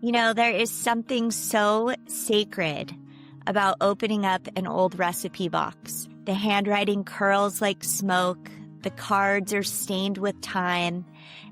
You know, there is something so sacred about opening up an old recipe box. The handwriting curls like smoke, the cards are stained with time,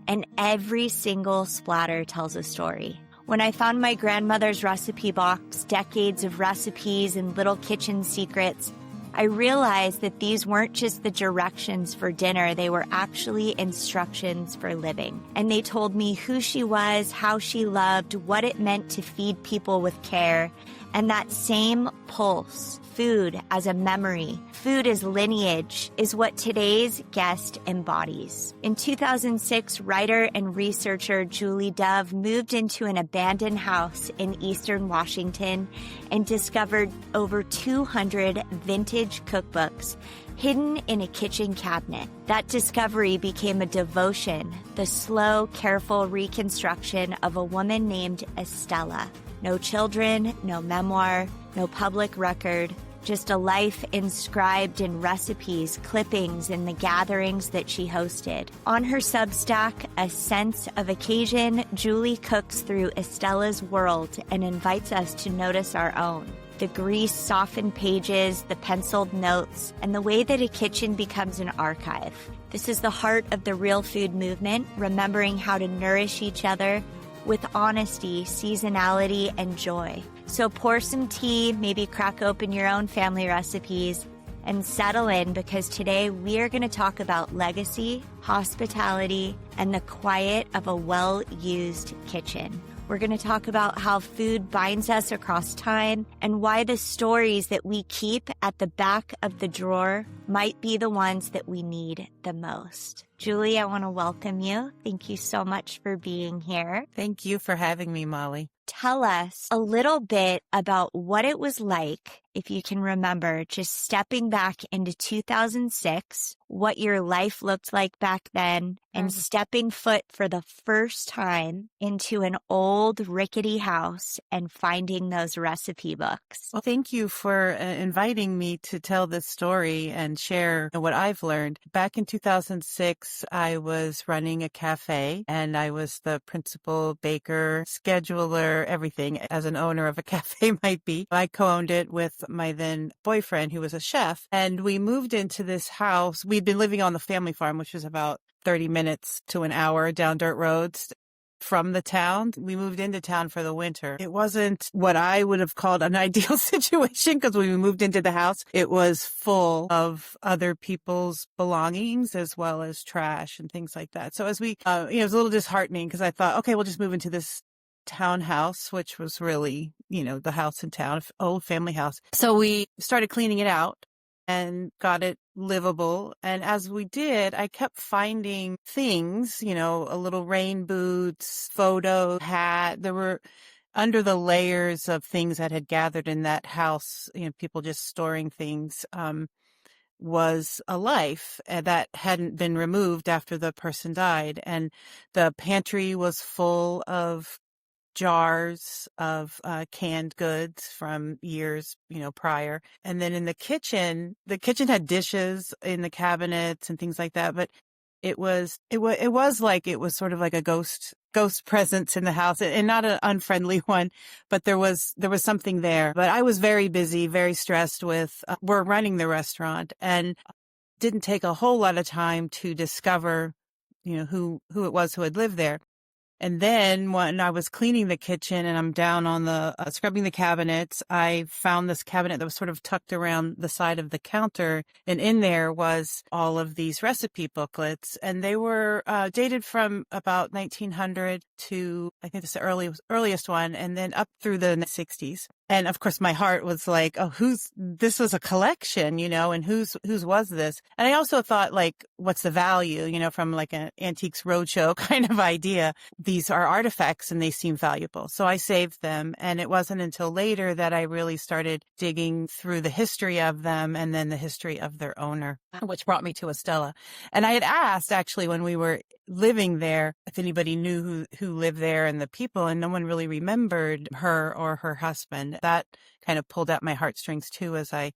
and every single splatter tells a story. When I found my grandmother's recipe box, decades of recipes and little kitchen secrets, I realized that these weren't just the directions for dinner, they were actually instructions for living. And they told me who she was, how she loved, what it meant to feed people with care, and that same pulse, food as a memory, food as lineage, is what today's guest embodies. In 2006, writer and researcher Julie Dove moved into an abandoned house in eastern Washington and discovered over 200 vintage cookbooks hidden in a kitchen cabinet. That discovery became a devotion, the slow, careful reconstruction of a woman named Estella. No children, no memoir, no public record, just a life inscribed in recipes, clippings, and the gatherings that she hosted. On her Substack, A Sense of Occasion, Julie cooks through Estella's world and invites us to notice our own. The grease-softened pages, the penciled notes, and the way that a kitchen becomes an archive. This is the heart of the real food movement, remembering how to nourish each other with honesty, seasonality, and joy. So pour some tea, maybe crack open your own family recipes, and settle in, because today we are going to talk about legacy, hospitality, and the quiet of a well-used kitchen. We're going to talk about how food binds us across time and why the stories that we keep at the back of the drawer might be the ones that we need the most. Julie, I want to welcome you. Thank you so much for being here. Thank you for having me, Molly. Tell us a little bit about what it was like, if you can remember, just stepping back into 2006, what your life looked like back then, and stepping foot for the first time into an old rickety house and finding those recipe books. Well, thank you for inviting me to tell this story and share what I've learned. Back in 2006, I was running a cafe, and I was the principal baker, scheduler, everything, as an owner of a cafe might be. I co-owned it with my then boyfriend, who was a chef, and we moved into this house. We'd been living on the family farm, which was about 30 minutes to an hour down dirt roads from the town. We moved into town for the winter. It wasn't what I would have called an ideal situation, because when we moved into the house, it was full of other people's belongings as well as trash and things like that. So as we, it was a little disheartening, because I thought, okay, we'll just move into this townhouse, which was really, the house in town, old family house. So we started cleaning it out and got it livable. And as we did, I kept finding things, a little rain boots, photo hat. There were under the layers of things that had gathered in that house, people just storing things, was a life that hadn't been removed after the person died. And the pantry was full of jars of canned goods from years, prior. And then in the kitchen had dishes in the cabinets and things like that. But it was like, it was sort of like a ghost presence in the house, and not an unfriendly one, but there was something there. But I was very busy, very stressed with, we're running the restaurant, and didn't take a whole lot of time to discover, who it was who had lived there. And then when I was cleaning the kitchen and I'm down on the scrubbing the cabinets, I found this cabinet that was sort of tucked around the side of the counter. And in there was all of these recipe booklets. And they were dated from about 1900 to, I think it's the earliest one, and then up through the 60s. And of course, my heart was like, oh, this was a collection, and whose was this? And I also thought, like, what's the value, from like an Antiques Roadshow kind of idea. These are artifacts and they seem valuable. So I saved them. And it wasn't until later that I really started digging through the history of them, and then the history of their owner, which brought me to Estella. And I had asked, actually, when we were living there, if anybody knew who lived there and the people, and no one really remembered her or her husband. That kind of pulled at my heartstrings too, as I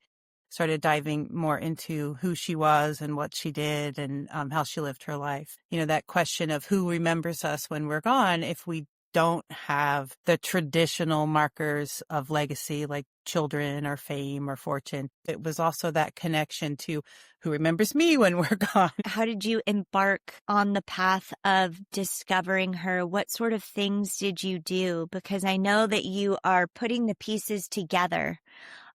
started diving more into who she was and what she did, and how she lived her life. That question of who remembers us when we're gone, if we don't have the traditional markers of legacy like children or fame or fortune. It was also that connection to who remembers me when we're gone. How did you embark on the path of discovering her? What sort of things did you do? Because I know that you are putting the pieces together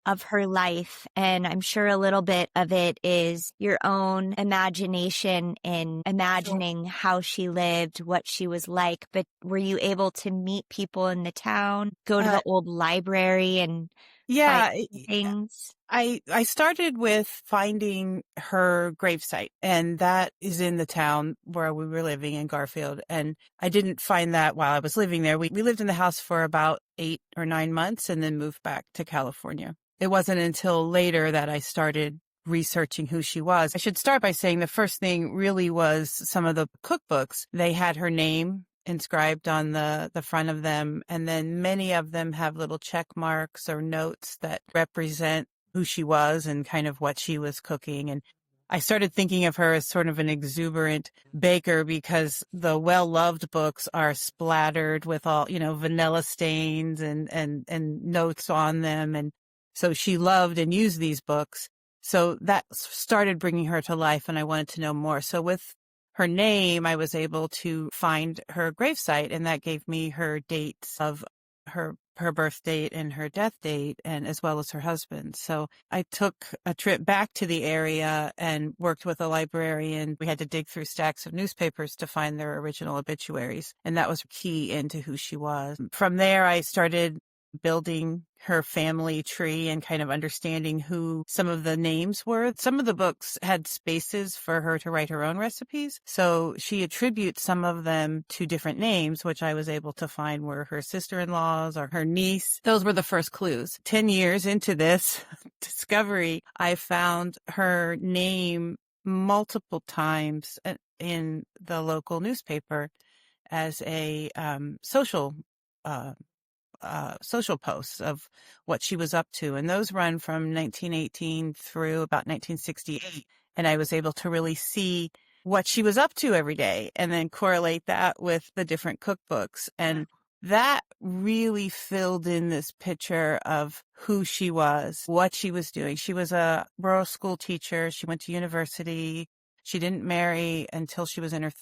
of her life. And I'm sure a little bit of it is your own imagination in imagining how she lived, what she was like. But were you able to meet people in the town, go to the old library and find Yeah, things? I started with finding her gravesite, and that is in the town where we were living in Garfield. And I didn't find that while I was living there. We lived in the house for about 8 or 9 months and then moved back to California. It wasn't until later that I started researching who she was. I should start by saying the first thing really was some of the cookbooks. They had her name inscribed on the front of them, and then many of them have little check marks or notes that represent who she was and kind of what she was cooking. And I started thinking of her as sort of an exuberant baker because the well-loved books are splattered with all, vanilla stains and notes on them. And so she loved and used these books. So that started bringing her to life, and I wanted to know more. So with her name, I was able to find her gravesite, and that gave me her dates of her birth date and her death date, and as well as her husband. So I took a trip back to the area and worked with a librarian. We had to dig through stacks of newspapers to find their original obituaries, and that was key into who she was. From there, I started building her family tree and kind of understanding who some of the names were. Some of the books had spaces for her to write her own recipes. So she attributes some of them to different names, which I was able to find were her sister-in-laws or her niece. Those were the first clues. 10 years into this discovery, I found her name multiple times in the local newspaper as a social posts of what she was up to. And those run from 1918 through about 1968. And I was able to really see what she was up to every day and then correlate that with the different cookbooks. And that really filled in this picture of who she was, what she was doing. She was a rural school teacher. She went to university. She didn't marry until she was in her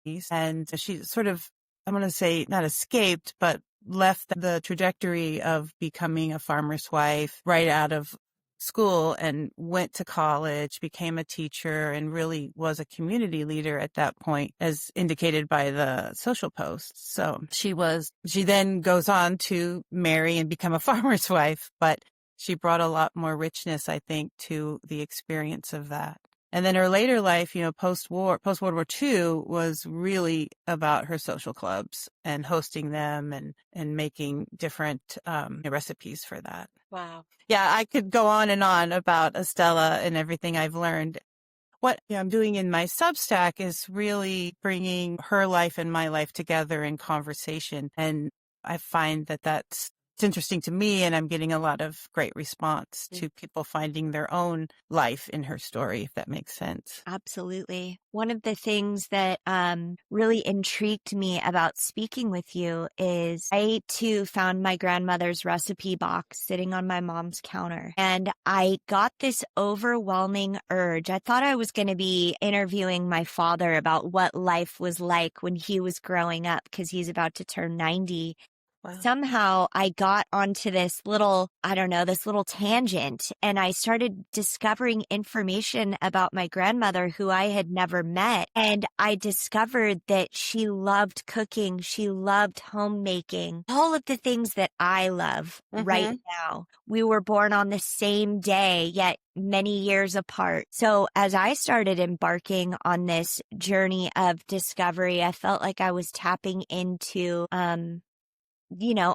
30s. And she sort of, I'm going to say, not escaped, but left the trajectory of becoming a farmer's wife right out of school and went to college, became a teacher, and really was a community leader at that point, as indicated by the social posts. So she then goes on to marry and become a farmer's wife, but she brought a lot more richness, I think, to the experience of that. And then her later life, post-World War II was really about her social clubs and hosting them and making different recipes for that. Wow. Yeah, I could go on and on about Estella and everything I've learned. What I'm doing in my Substack is really bringing her life and my life together in conversation. And I find that it's interesting to me, and I'm getting a lot of great response to people finding their own life in her story, if that makes sense. Absolutely. One of the things that really intrigued me about speaking with you is I too found my grandmother's recipe box sitting on my mom's counter, and I got this overwhelming urge. I thought I was going to be interviewing my father about what life was like when he was growing up, because he's about to turn 90. Wow. Somehow I got onto this little tangent, and I started discovering information about my grandmother who I had never met. And I discovered that she loved cooking. She loved homemaking, all of the things that I love right now. We were born on the same day, yet many years apart. So as I started embarking on this journey of discovery, I felt like I was tapping into,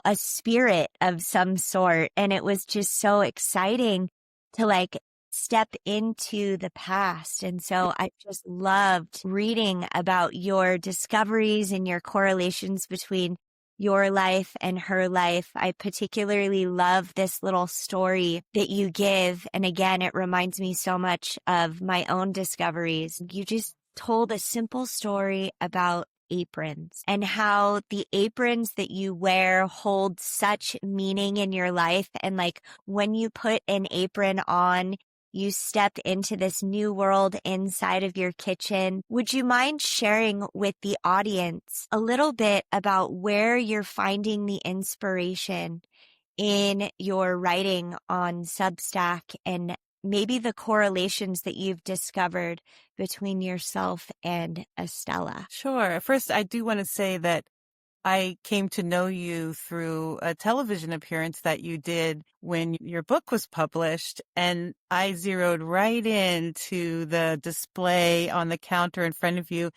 a spirit of some sort. And it was just so exciting to step into the past. And so I just loved reading about your discoveries and your correlations between your life and her life. I particularly love this little story that you give. And again, it reminds me so much of my own discoveries. You just told a simple story about aprons and how the aprons that you wear hold such meaning in your life. And like when you put an apron on, you step into this new world inside of your kitchen. Would you mind sharing with the audience a little bit about where you're finding the inspiration in your writing on Substack and maybe the correlations that you've discovered between yourself and Estella? Sure. First, I do want to say that I came to know you through a television appearance that you did when your book was published, and I zeroed right into the display on the counter in front of you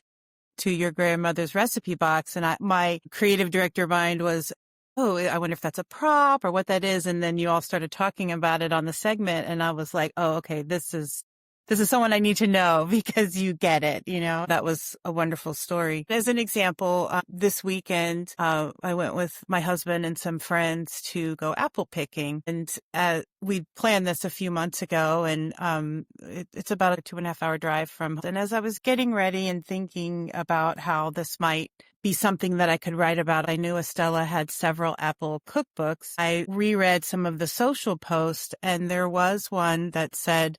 to your grandmother's recipe box. And my creative director mind was, oh, I wonder if that's a prop or what that is. And then you all started talking about it on the segment. And I was like, oh, okay, this is someone I need to know because you get it. That was a wonderful story. As an example, this weekend, I went with my husband and some friends to go apple picking. And we planned this a few months ago, and it's about a 2.5 hour drive from. And as I was getting ready and thinking about how this might be something that I could write about, I knew Estella had several apple cookbooks. I reread some of the social posts, and there was one that said,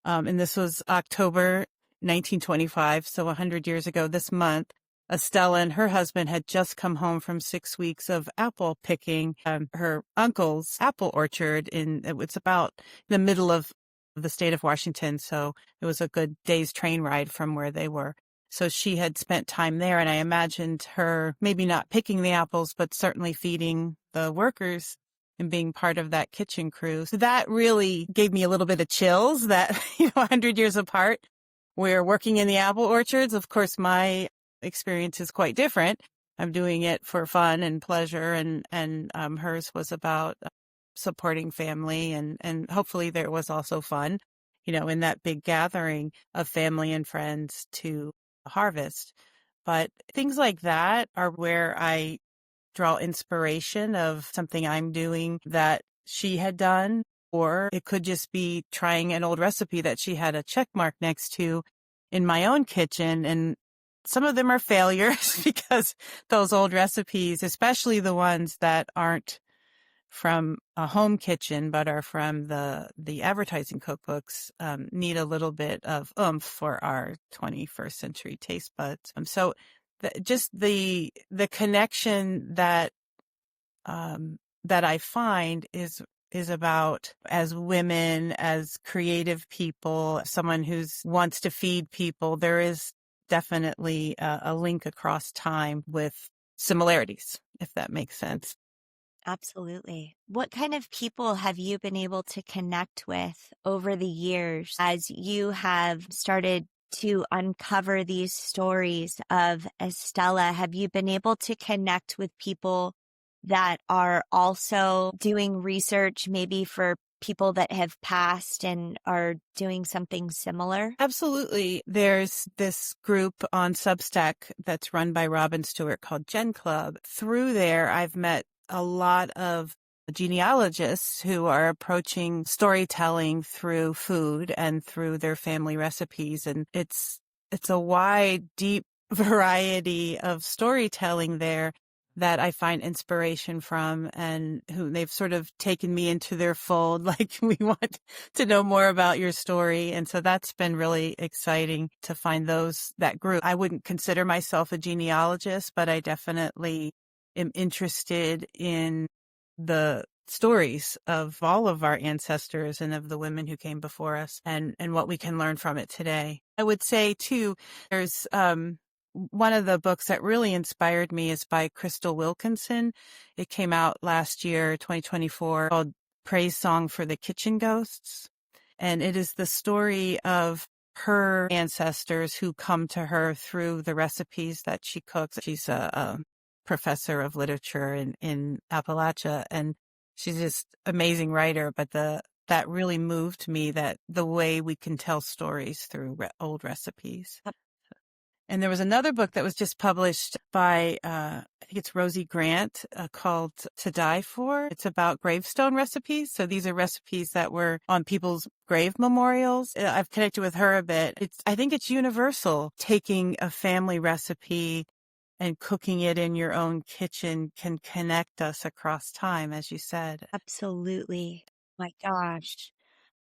and this was October 1925, so 100 years ago this month, Estella and her husband had just come home from 6 weeks of apple picking her uncle's apple orchard. It's about the middle of the state of Washington, so it was a good day's train ride from where they were. So she had spent time there, and I imagined her maybe not picking the apples, but certainly feeding the workers and being part of that kitchen crew. So that really gave me a little bit of chills that, 100 years apart, we're working in the apple orchards. Of course, my experience is quite different. I'm doing it for fun and pleasure, and hers was about supporting family, and hopefully there was also fun, in that big gathering of family and friends to harvest. But things like that are where I draw inspiration of something I'm doing that she had done, or it could just be trying an old recipe that she had a check mark next to in my own kitchen. And some of them are failures because those old recipes, especially the ones that aren't from a home kitchen but are from the advertising cookbooks, need a little bit of oomph for our 21st century taste buds. So just the connection that I find is about, as women, as creative people, someone who's wants to feed people, there is definitely a link across time with similarities, if that makes sense. Absolutely. What kind of people have you been able to connect with over the years as you have started to uncover these stories of Estella? Have you been able to connect with people that are also doing research, maybe for people that have passed and are doing something similar? Absolutely. There's this group on Substack that's run by Robin Stewart called Gen Club. Through there, I've met a lot of genealogists who are approaching storytelling through food and through their family recipes. And it's a wide, deep variety of storytelling there that I find inspiration from, and who they've sort of taken me into their fold. Like, we want to know more about your story. And so that's been really exciting to find that group. I wouldn't consider myself a genealogist, but I definitely am interested in the stories of all of our ancestors and of the women who came before us, and what we can learn from it today. I would say too, there's one of the books that really inspired me is by Crystal Wilkinson. It came out last year, 2024, called Praise Song for the Kitchen Ghosts. And it is the story of her ancestors who come to her through the recipes that she cooks. She's a professor of literature in Appalachia, and she's just amazing writer. But that really moved me, that the way we can tell stories through old recipes. And there was another book that was just published by, I think it's Rosie Grant, called To Die For. It's about gravestone recipes. So these are recipes that were on people's grave memorials. I've connected with her a bit. I think it's universal, taking a family recipe and cooking it in your own kitchen can connect us across time, as you said. Absolutely. My gosh.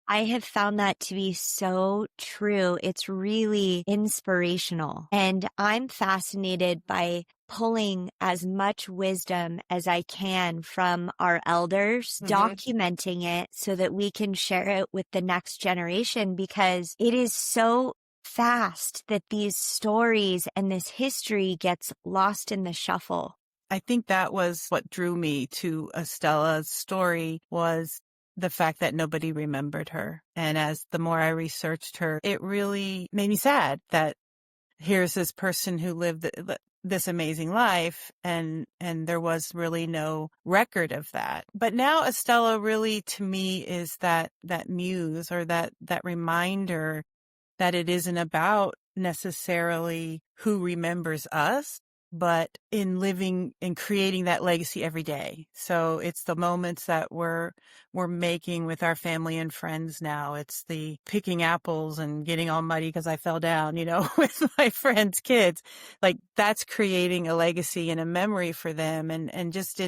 I have found that to be so true. It's really inspirational. And I'm fascinated by pulling as much wisdom as I can from our elders, documenting it so that we can share it with the next generation, because it is so fast that these stories and this history gets lost in the shuffle. I think that was what drew me to Estella's story, was the fact that nobody remembered her. And as the more I researched her, it really made me sad that here's this person who lived this amazing life, and there was really no record of that. But now Estella really, to me, is that muse, or that reminder that it isn't about necessarily who remembers us, but in living and creating that legacy every day. So it's the moments that we're making with our family and friends now. It's the picking apples and getting all muddy because I fell down, with my friends' kids. Like, that's creating a legacy and a memory for them. And just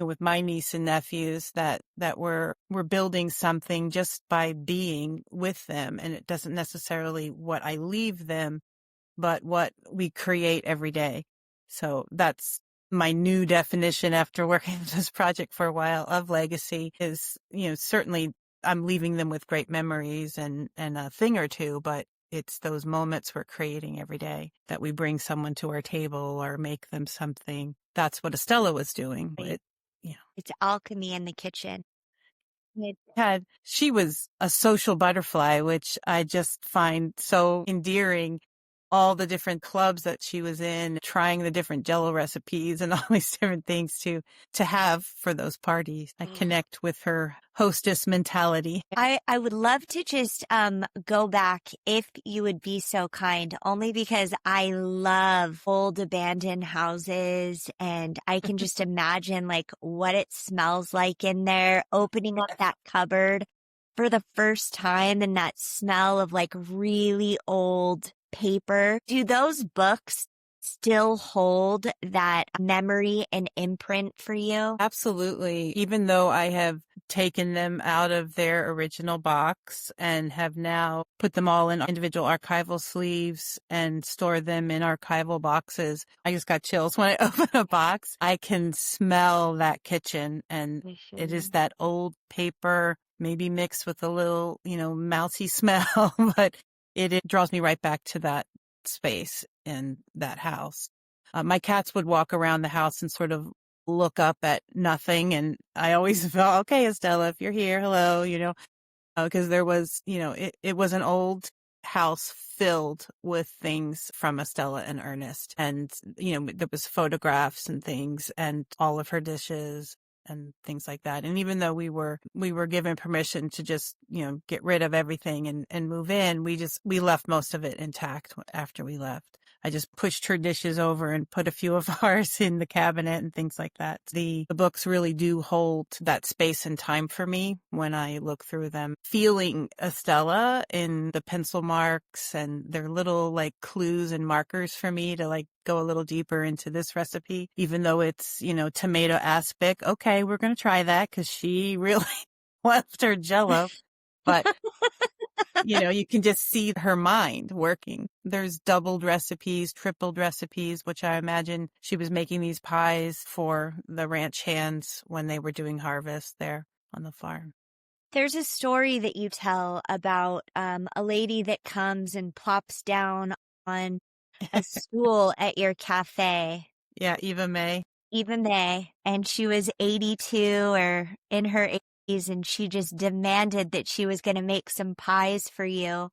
with my niece and nephews, that we're building something just by being with them. And it doesn't necessarily what I leave them, but what we create every day. So that's my new definition after working on this project for a while of legacy is, certainly I'm leaving them with great memories and a thing or two, but it's those moments we're creating every day that we bring someone to our table or make them something. That's what Estella was doing. Right. It, It's alchemy in the kitchen. She was a social butterfly, which I just find so endearing. All the different clubs that she was in, trying the different Jello recipes and all these different things to have for those parties. I connect with her hostess mentality. I would love to just go back, if you would be so kind, only because I love old abandoned houses, and I can just imagine like what it smells like in there, opening up that cupboard for the first time, and that smell of like really old paper. Do those books still hold that memory and imprint for you? Absolutely. Even though I have taken them out of their original box and have now put them all in individual archival sleeves and store them in archival boxes, I just got chills when I open a box. I can smell that kitchen, and it is that old paper, maybe mixed with a little, mousy smell, but it draws me right back to that space in that house. My cats would walk around the house and sort of look up at nothing. And I always felt, okay, Estella, if you're here, hello, because there was, it was an old house filled with things from Estella and Ernest. And, there was photographs and things and all of her dishes and things like that. And even though we were given permission to just, get rid of everything and move in, we left most of it intact after we left. I just pushed her dishes over and put a few of ours in the cabinet and things like that. The books really do hold that space and time for me when I look through them, feeling Estella in the pencil marks, and they're little like clues and markers for me to like go a little deeper into this recipe, even though it's, tomato aspic. Okay, we're going to try that because she really left her Jello. But you can just see her mind working. There's doubled recipes, tripled recipes, which I imagine she was making these pies for the ranch hands when they were doing harvest there on the farm. There's a story that you tell about a lady that comes and plops down on a stool at your cafe. Yeah, Eva May. And she was 82 or in her 80s, and she just demanded that she was going to make some pies for you.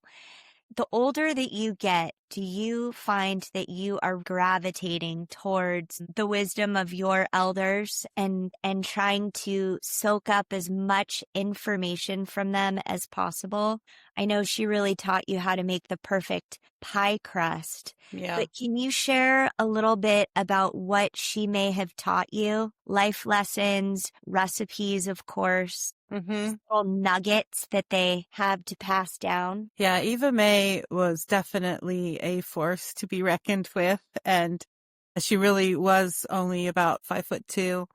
The older that you get, do you find that you are gravitating towards the wisdom of your elders and trying to soak up as much information from them as possible? I know she really taught you how to make the perfect pie crust. Yeah. But can you share a little bit about what she may have taught you? Life lessons, recipes, of course. Little nuggets that they have to pass down. Yeah, Eva May was definitely a force to be reckoned with. And She really was only about 5'2",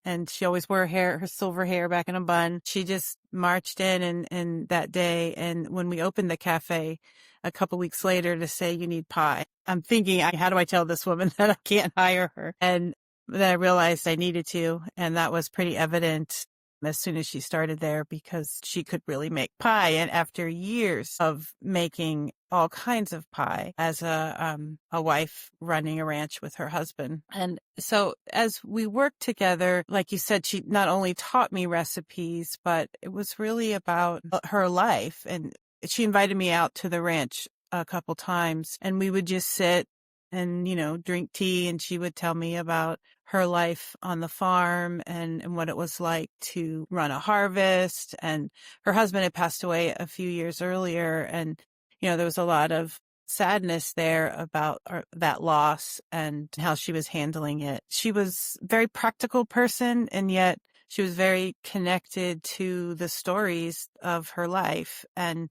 and she always wore her silver hair back in a bun. She just marched in and that day. And when we opened the cafe a couple weeks later to say, you need pie, I'm thinking, how do I tell this woman that I can't hire her? And then I realized I needed to. And that was pretty evident as soon as she started there, because she could really make pie. And after years of making all kinds of pie as a wife running a ranch with her husband. And so as we worked together, like you said, she not only taught me recipes, but it was really about her life. And she invited me out to the ranch a couple times, and we would just sit and, drink tea, and she would tell me about her life on the farm and what it was like to run a harvest. And her husband had passed away a few years earlier, and there was a lot of sadness there about that loss and how she was handling it. She was a very practical person, and yet she was very connected to the stories of her life and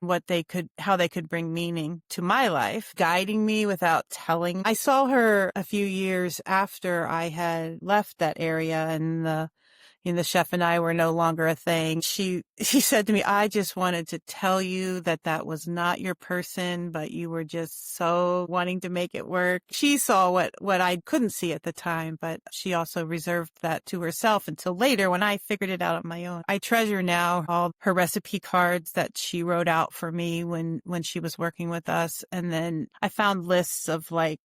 how they could bring meaning to my life, guiding me without telling. I saw her a few years after I had left that area, and the chef and I were no longer a thing. She said to me, I just wanted to tell you that was not your person, but you were just so wanting to make it work. She saw what I couldn't see at the time, but she also reserved that to herself until later when I figured it out on my own. I treasure now all her recipe cards that she wrote out for me when she was working with us. And then I found lists of like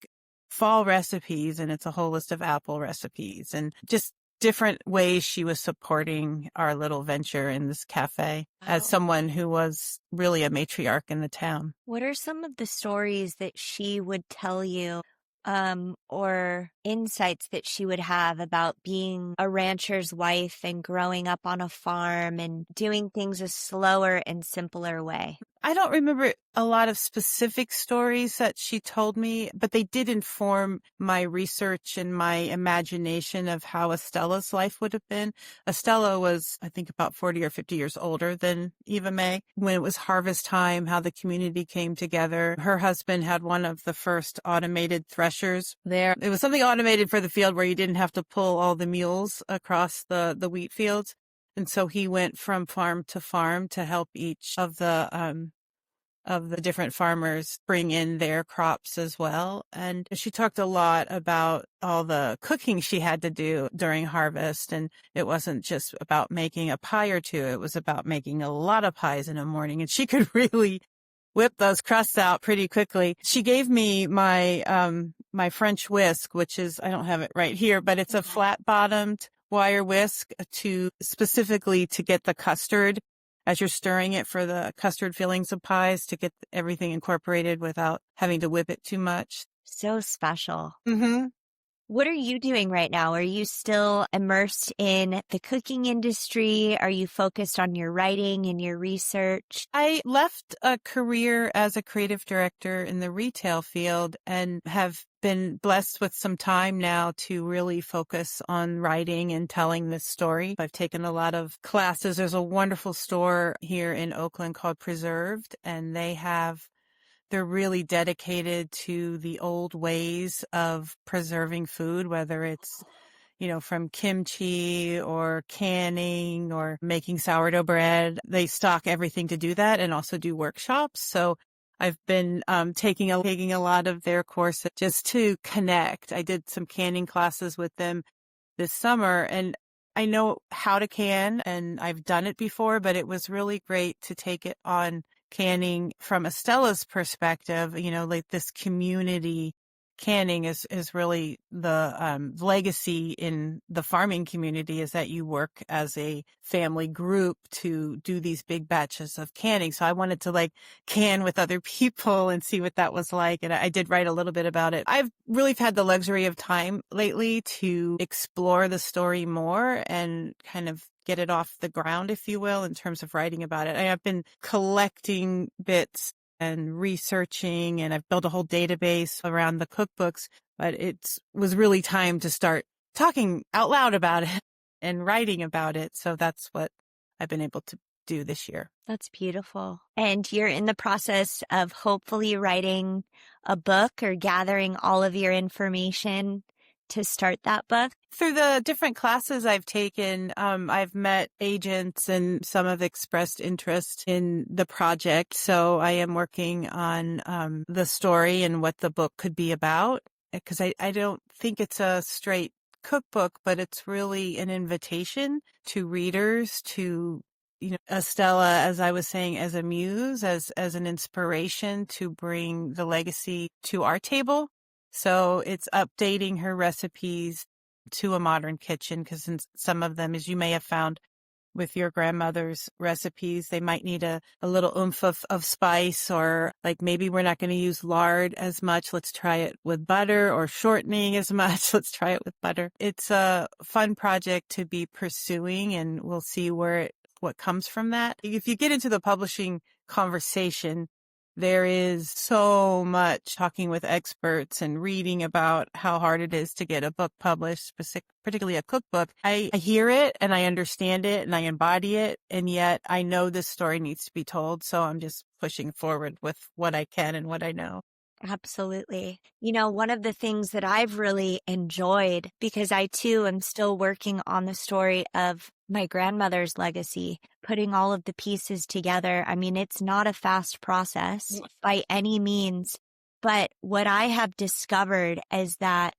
fall recipes, and it's a whole list of apple recipes and just different ways she was supporting our little venture in this cafe as someone who was really a matriarch in the town. What are some of the stories that she would tell you, or insights that she would have about being a rancher's wife and growing up on a farm and doing things a slower and simpler way? I don't remember a lot of specific stories that she told me, but they did inform my research and my imagination of how Estella's life would have been. Estella was, I think, about 40 or 50 years older than Eva May. When it was harvest time, how the community came together. Her husband had one of the first automated threshers there. It was something automated for the field where you didn't have to pull all the mules across the wheat fields. And so he went from farm to farm to help each of the different farmers bring in their crops as well. And she talked a lot about all the cooking she had to do during harvest. And it wasn't just about making a pie or two. It was about making a lot of pies in a morning. And she could really whip those crusts out pretty quickly. She gave me my French whisk, which is, I don't have it right here, but it's a flat bottomed wire whisk specifically to get the custard as you're stirring it for the custard fillings of pies, to get everything incorporated without having to whip it too much. So special. Mm-hmm. What are you doing right now? Are you still immersed in the cooking industry? Are you focused on your writing and your research? I left a career as a creative director in the retail field and have been blessed with some time now to really focus on writing and telling this story. I've taken a lot of classes. There's a wonderful store here in Oakland called Preserved, and they're really dedicated to the old ways of preserving food, whether it's, from kimchi or canning or making sourdough bread. They stock everything to do that and also do workshops. So I've been taking a lot of their courses just to connect. I did some canning classes with them this summer, and I know how to can, and I've done it before, but it was really great to take it on canning from Estella's perspective. Like this community canning is really the legacy in the farming community, is that you work as a family group to do these big batches of canning. So I wanted to can with other people and see what that was like. And I did write a little bit about it. I've really had the luxury of time lately to explore the story more and kind of get it off the ground, if you will, in terms of writing about it. I've been collecting bits and researching, and I've built a whole database around the cookbooks, but it was really time to start talking out loud about it and writing about it. So that's what I've been able to do this year. That's beautiful. And you're in the process of hopefully writing a book or gathering all of your information to start that book? Through the different classes I've taken, I've met agents and some have expressed interest in the project. So I am working on the story and what the book could be about, because I don't think it's a straight cookbook, but it's really an invitation to readers to, Estella, as I was saying, as a muse, as an inspiration to bring the legacy to our table. So it's updating her recipes to a modern kitchen, because in some of them, as you may have found with your grandmother's recipes, they might need a little oomph of spice, or like maybe we're not going to use lard as much. Let's try it with butter, or shortening as much. Let's try it with butter. It's a fun project to be pursuing, and we'll see what comes from that. If you get into the publishing conversation, there is so much talking with experts and reading about how hard it is to get a book published, particularly a cookbook. I hear it and I understand it and I embody it. And yet I know this story needs to be told. So I'm just pushing forward with what I can and what I know. Absolutely. One of the things that I've really enjoyed, because I too am still working on the story of my grandmother's legacy, putting all of the pieces together. I mean, it's not a fast process by any means, but what I have discovered is that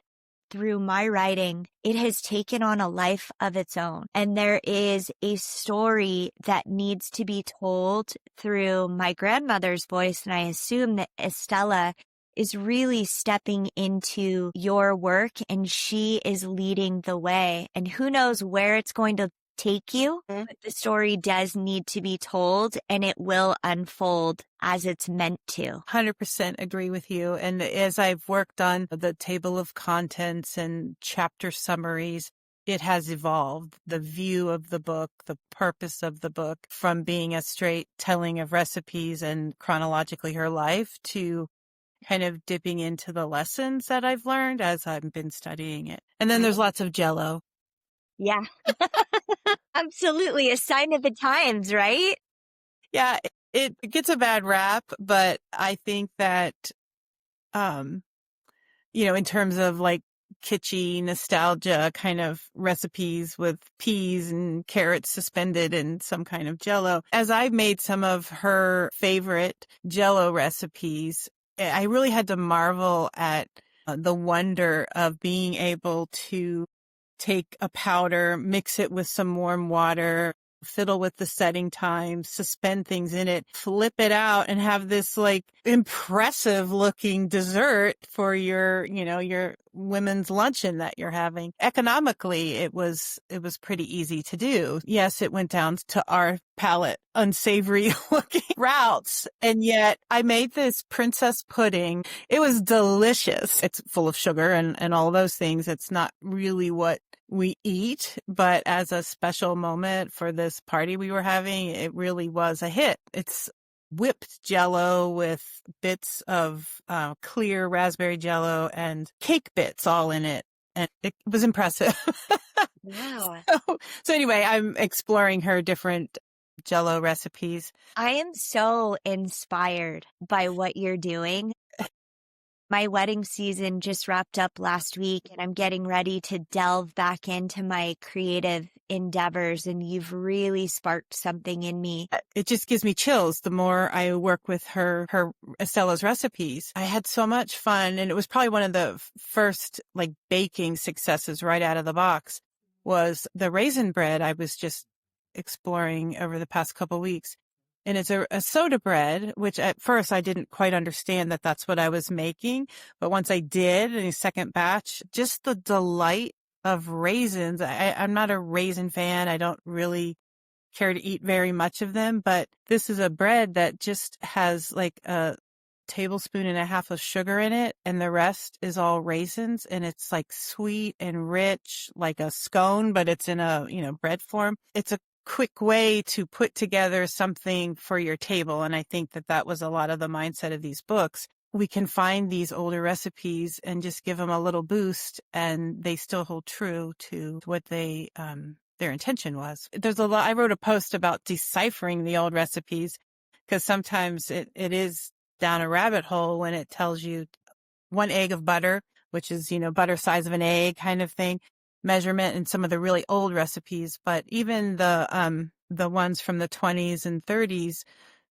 through my writing, it has taken on a life of its own. And there is a story that needs to be told through my grandmother's voice. And I assume that Estella is really stepping into your work and she is leading the way. And who knows where it's going to take you, but the story does need to be told and it will unfold as it's meant to. 100% agree with you. And as I've worked on the table of contents and chapter summaries, it has evolved. The view of the book, the purpose of the book, from being a straight telling of recipes and chronologically her life, to kind of dipping into the lessons that I've learned as I've been studying it. And then there's lots of Jell-O. Yeah. Absolutely. A sign of the times, right? Yeah, it gets a bad rap, but I think that, in terms of like kitschy nostalgia kind of recipes with peas and carrots suspended in some kind of Jell-O, as I made some of her favorite Jell-O recipes, I really had to marvel at the wonder of being able to take a powder, mix it with some warm water, fiddle with the setting time, suspend things in it, flip it out, and have this like impressive looking dessert for your women's luncheon that you're having. Economically, it was pretty easy to do. Yes, it went down to our palate unsavory looking routes. And yet I made this princess pudding. It was delicious. It's full of sugar and all those things. It's not really what we eat, but as a special moment for this party we were having, it really was a hit. It's whipped Jell-O with bits of clear raspberry Jell-O and cake bits all in it. And it was impressive. Wow. So anyway, I'm exploring her different Jell-O recipes. I am so inspired by what you're doing. My wedding season just wrapped up last week and I'm getting ready to delve back into my creative endeavors, and you've really sparked something in me. It just gives me chills the more I work with her Estella's recipes. I had so much fun, and it was probably one of the first like baking successes right out of the box was the raisin bread I was just exploring over the past couple of weeks. And it's a soda bread, which at first I didn't quite understand that that's what I was making. But once I did in a second batch, just the delight of raisins. I'm not a raisin fan. I don't really care to eat very much of them. But this is a bread that just has like a tablespoon and a half of sugar in it. And the rest is all raisins. And it's like sweet and rich, like a scone, but it's in a, bread form. It's a quick way to put together something for your table. And I think that was a lot of the mindset of these books. We can find these older recipes and just give them a little boost, and they still hold true to what their intention was. There's a lot. I wrote a post about deciphering the old recipes, because sometimes it is down a rabbit hole when it tells you 1 egg of butter which is, butter size of an egg kind of thing, measurement in some of the really old recipes. But even the ones from the 20s and 30s,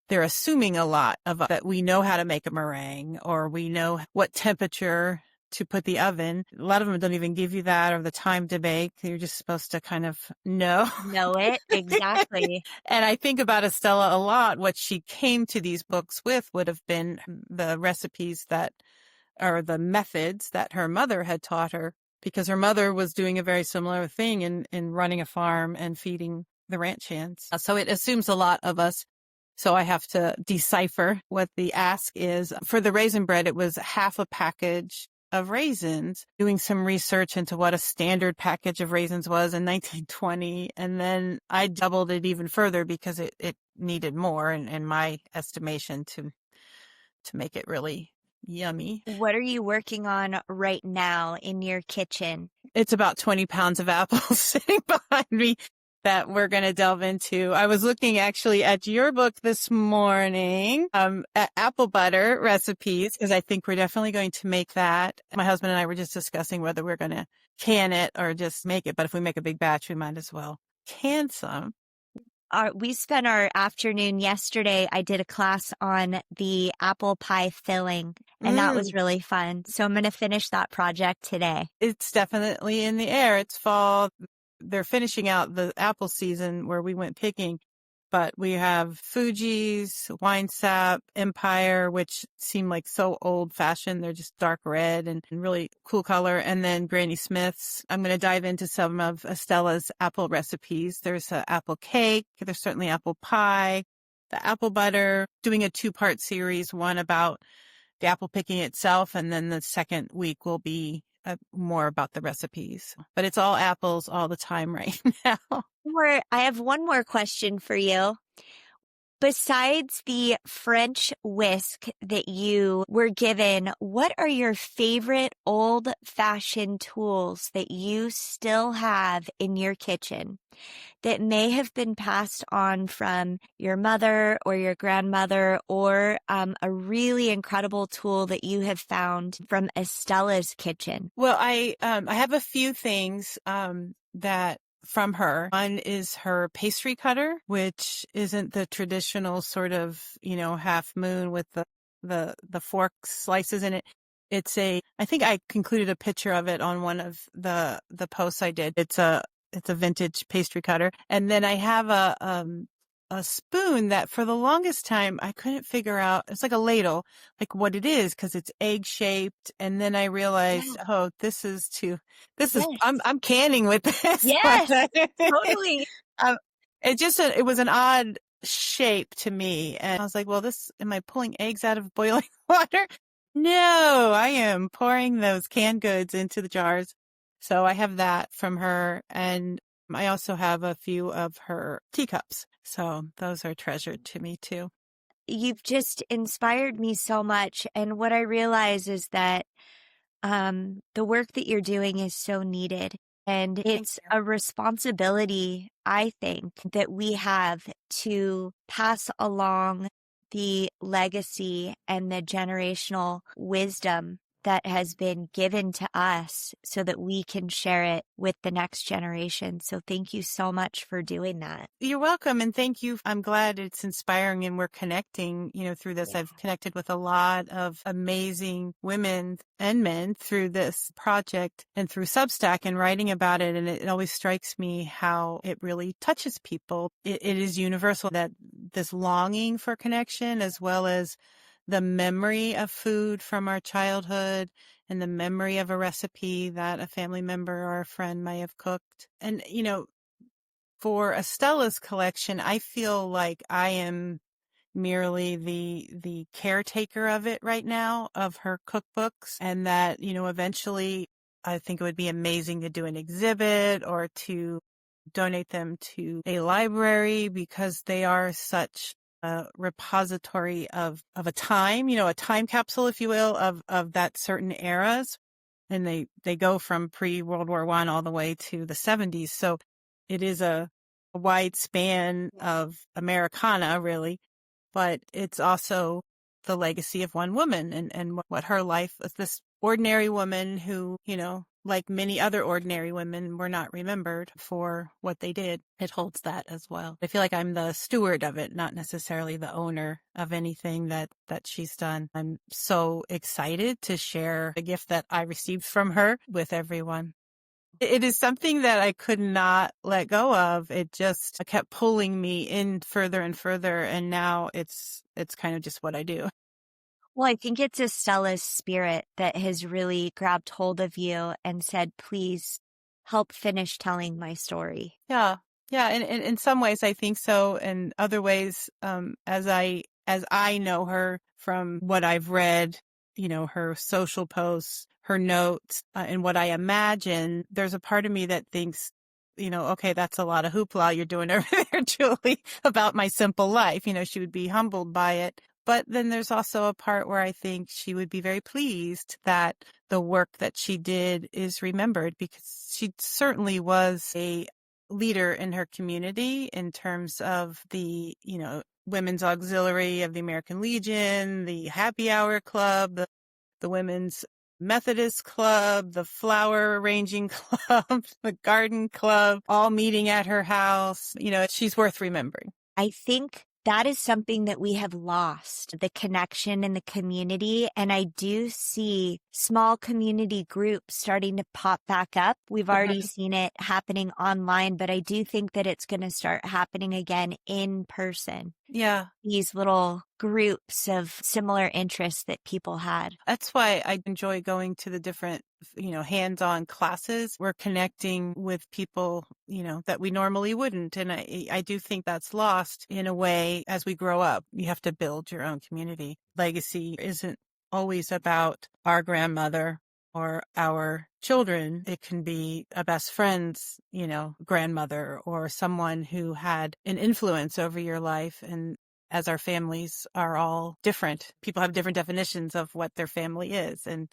they're assuming a lot of that we know how to make a meringue or we know what temperature to put the oven. A lot of them don't even give you that or the time to bake. You're just supposed to kind of know. Know it. Exactly. And I think about Estella a lot. What she came to these books with would have been the recipes that are the methods that her mother had taught her, because her mother was doing a very similar thing in running a farm and feeding the ranch hands. So it assumes a lot of us. So I have to decipher what the ask is. For the raisin bread, it was half a package of raisins, doing some research into what a standard package of raisins was in 1920. And then I doubled it even further because it needed more in my estimation to make it really yummy. What are you working on right now in your kitchen? It's about 20 pounds of apples sitting behind me that we're going to delve into. I was looking actually at your book this morning, at apple butter recipes, because I think we're definitely going to make that. My husband and I were just discussing whether we're going to can it or just make it. But if we make a big batch, we might as well can some. We spent our afternoon yesterday. I did a class on the apple pie filling, and that was really fun. So I'm going to finish that project today. It's definitely in the air. It's fall. They're finishing out the apple season where we went picking, but we have Fuji's, Wine Sap, Empire, which seem like so old fashioned. They're just dark red and really cool color. And then Granny Smith's. I'm going to dive into some of Estella's apple recipes. There's an apple cake. There's certainly apple pie, the apple butter, doing a 2-part series, one about the apple picking itself. And then the second week will be more about the recipes, but it's all apples all the time right now. I have one more question for you. Besides the French whisk that you were given, what are your favorite old-fashioned tools that you still have in your kitchen that may have been passed on from your mother or your grandmother, or a really incredible tool that you have found from Estella's kitchen? Well, I have a few things that from her. One is her pastry cutter, which isn't the traditional sort of, half moon with the fork slices in it. I think I included a picture of it on one of the posts I did. It's a vintage pastry cutter. And then I have a spoon that for the longest time I couldn't figure out. It's like a ladle, like what it is, because it's egg shaped. And then I realized, I'm canning with this. Yes, totally. It was an odd shape to me. And I was like, well, am I pulling eggs out of boiling water? No, I am pouring those canned goods into the jars. So I have that from her. And I also have a few of her teacups. So those are treasured to me too. You've just inspired me so much. And what I realize is that the work that you're doing is so needed. And it's a responsibility, I think, that we have to pass along the legacy and the generational wisdom that has been given to us so that we can share it with the next generation. So thank you so much for doing that. You're welcome. And thank you. I'm glad it's inspiring and we're connecting, through this. Yeah. I've connected with a lot of amazing women and men through this project and through Substack and writing about it. And it always strikes me how it really touches people. It is universal, that this longing for connection, as well as the memory of food from our childhood and the memory of a recipe that a family member or a friend may have cooked. And, for Estella's collection, I feel like I am merely the caretaker of it right now, of her cookbooks, and that, eventually I think it would be amazing to do an exhibit or to donate them to a library, because they are such a repository of a time, a time capsule, if you will, of that certain eras. And they go from pre-World War I all the way to the 70s. So it is a wide span of Americana, really, but it's also the legacy of one woman and what her life, this ordinary woman who, like many other ordinary women, were not remembered for what they did. It holds that as well. I feel like I'm the steward of it, not necessarily the owner of anything that she's done. I'm so excited to share the gift that I received from her with everyone. It is something that I could not let go of. It just kept pulling me in further and further, and now it's kind of just what I do. Well, I think it's Estella's spirit that has really grabbed hold of you and said, please help finish telling my story. Yeah. Yeah. And in some ways, I think so. In other ways, as I know her from what I've read, her social posts, her notes, and what I imagine, there's a part of me that thinks, okay, that's a lot of hoopla you're doing over there, Julie, about my simple life. She would be humbled by it. But then there's also a part where I think she would be very pleased that the work that she did is remembered, because she certainly was a leader in her community in terms of the, Women's Auxiliary of the American Legion, the Happy Hour Club, the Women's Methodist Club, the Flower Arranging Club, the Garden Club, all meeting at her house. She's worth remembering. I think that is something that we have lost, the connection in the community. And I do see small community groups starting to pop back up. We've already seen it happening online, but I do think that it's going to start happening again in person. Yeah. These little groups of similar interests that people had. That's why I enjoy going to the different, hands-on classes. We're connecting with people, that we normally wouldn't. And I do think that's lost in a way as we grow up. You have to build your own community. Legacy isn't always about our grandmother or our children. It can be a best friend's, grandmother, or someone who had an influence over your life. And as our families are all different, people have different definitions of what their family is. And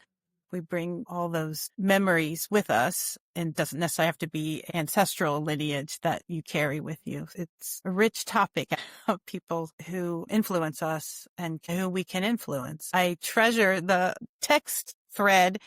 we bring all those memories with us, and doesn't necessarily have to be ancestral lineage that you carry with you. It's a rich topic of people who influence us and who we can influence. I treasure the text thread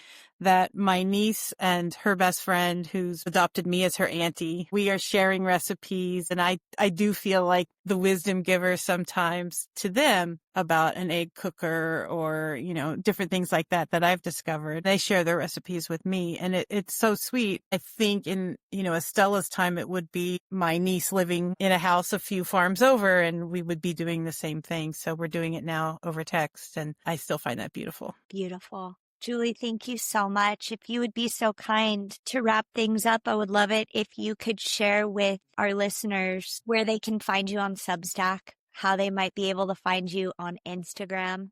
that my niece and her best friend, who's adopted me as her auntie, we are sharing recipes. And I do feel like the wisdom giver sometimes to them about an egg cooker or, different things like that I've discovered. They share their recipes with me, and it's so sweet. I think in, Estella's time, it would be my niece living in a house a few farms over, and we would be doing the same thing. So we're doing it now over text, and I still find that beautiful. Beautiful. Julie, thank you so much. If you would be so kind to wrap things up, I would love it if you could share with our listeners where they can find you on Substack, how they might be able to find you on Instagram.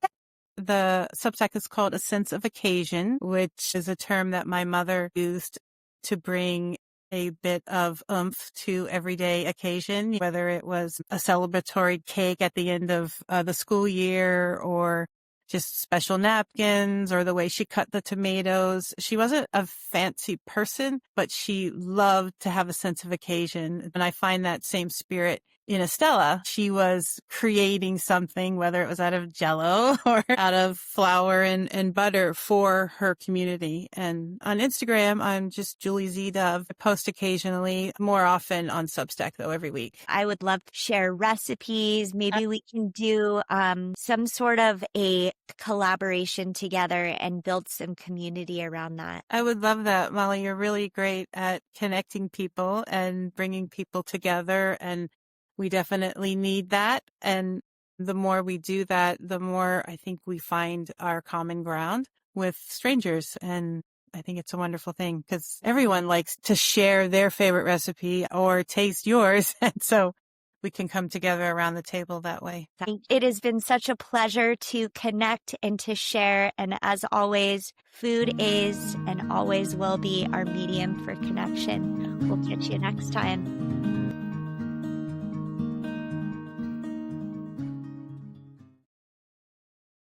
The Substack is called A Sense of Occasion, which is a term that my mother used to bring a bit of oomph to everyday occasion, whether it was a celebratory cake at the end of the school year, or just special napkins, or the way she cut the tomatoes. She wasn't a fancy person, but she loved to have a sense of occasion. And I find that same spirit in Estella. She was creating something, whether it was out of Jell-O or out of flour and butter, for her community. And on Instagram, I'm just Julie Z Dove. I post occasionally, more often on Substack, though, every week. I would love to share recipes. Maybe we can do some sort of a collaboration together and build some community around that. I would love that, Molly. You're really great at connecting people and bringing people together, and we definitely need that. And the more we do that, the more I think we find our common ground with strangers. And I think it's a wonderful thing, because everyone likes to share their favorite recipe or taste yours. And so we can come together around the table that way. It has been such a pleasure to connect and to share. And as always, food is and always will be our medium for connection. We'll catch you next time.